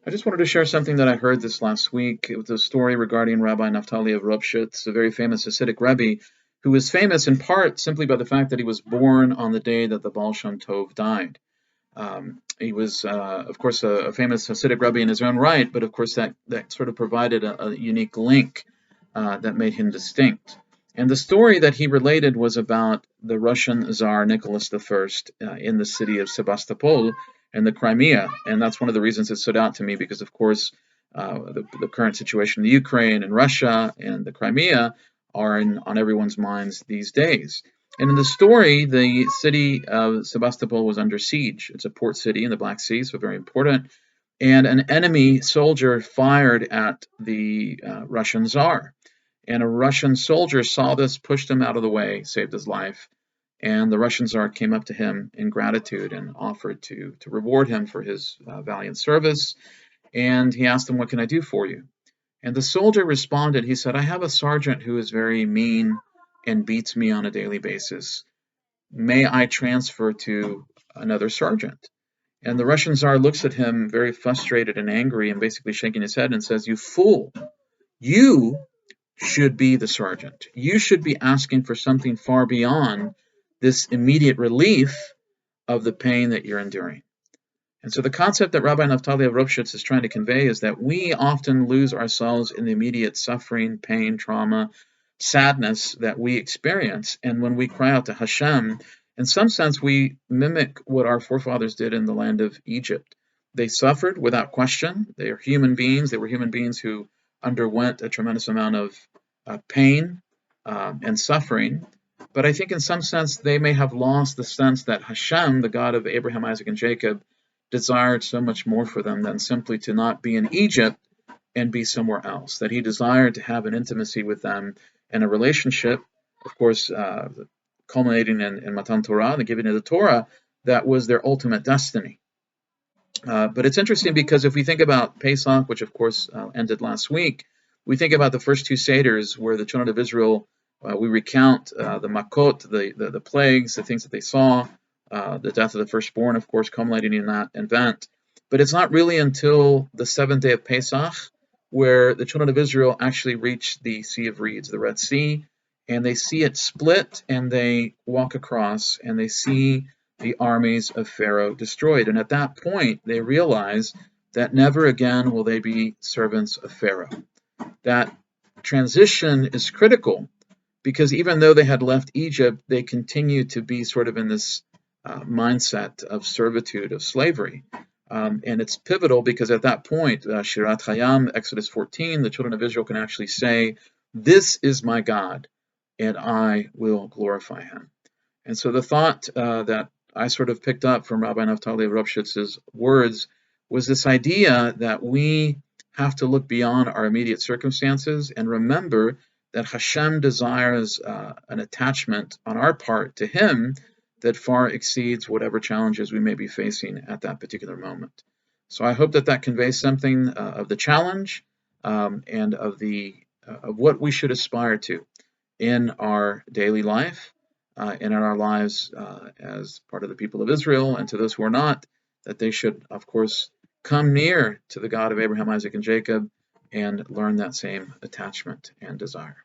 I just wanted to share something that I heard this last week. It was a story regarding Rabbi Naftali of Ropshitz, a very famous Hasidic Rebbe, who was famous in part simply by the fact that he was born on the day that the Baal Shem Tov died. He was, of course, a famous Hasidic Rebbe in his own right, but of course that sort of provided a unique link that made him distinct. And the story that he related was about the Russian Tsar Nicholas I in the city of Sebastopol in the Crimea. And that's one of the reasons it stood out to me because, of course, the current situation in the Ukraine and Russia and the Crimea are on everyone's minds these days. And in the story, the city of Sebastopol was under siege. It's a port city in the Black Sea, so very important. And an enemy soldier fired at the Russian Tsar. And a Russian soldier saw this, pushed him out of the way, saved his life. And the Russian Tsar came up to him in gratitude and offered to reward him for his valiant service. And he asked him, "What can I do for you?" And the soldier responded, he said, "I have a sergeant who is very mean and beats me on a daily basis. May I transfer to another sergeant?" And the Russian Tsar looks at him very frustrated and angry and basically shaking his head and says, "You fool, you should be the sergeant. You should be asking for something far beyond this immediate relief of the pain that you're enduring." And so the concept that Rabbi Naftali of Ropshitz is trying to convey is that we often lose ourselves in the immediate suffering, pain, trauma, sadness that we experience. And when we cry out to Hashem, in some sense, we mimic what our forefathers did in the land of Egypt. They suffered without question. They are human beings. They were human beings who underwent a tremendous amount of pain and suffering. But I think in some sense, they may have lost the sense that Hashem, the God of Abraham, Isaac, and Jacob, desired so much more for them than simply to not be in Egypt and be somewhere else, that he desired to have an intimacy with them and a relationship, of course, culminating in Matan Torah, the giving of the Torah, that was their ultimate destiny. But it's interesting because if we think about Pesach, which of course ended last week, we think about the first two Seders where the children of Israel, we recount the Makot, the plagues, the things that they saw, the death of the firstborn, of course, culminating in that event. But it's not really until the seventh day of Pesach where the children of Israel actually reach the Sea of Reeds, the Red Sea, and they see it split, and they walk across, and they see the armies of Pharaoh destroyed. And at that point, they realize that never again will they be servants of Pharaoh. That transition is critical because even though they had left Egypt, they continue to be sort of in this mindset of servitude, of slavery. And it's pivotal because at that point, Shirat Hayam, Exodus 14, the children of Israel can actually say, "This is my God, and I will glorify him." And so the thought that I sort of picked up from Rabbi Naftali of Ropshitz's words was this idea that we have to look beyond our immediate circumstances and remember that Hashem desires an attachment on our part to him that far exceeds whatever challenges we may be facing at that particular moment. So I hope that conveys something of the challenge and of what we should aspire to in our daily life and in our lives as part of the people of Israel, and to those who are not, that they should, of course, come near to the God of Abraham, Isaac, and Jacob and learn that same attachment and desire.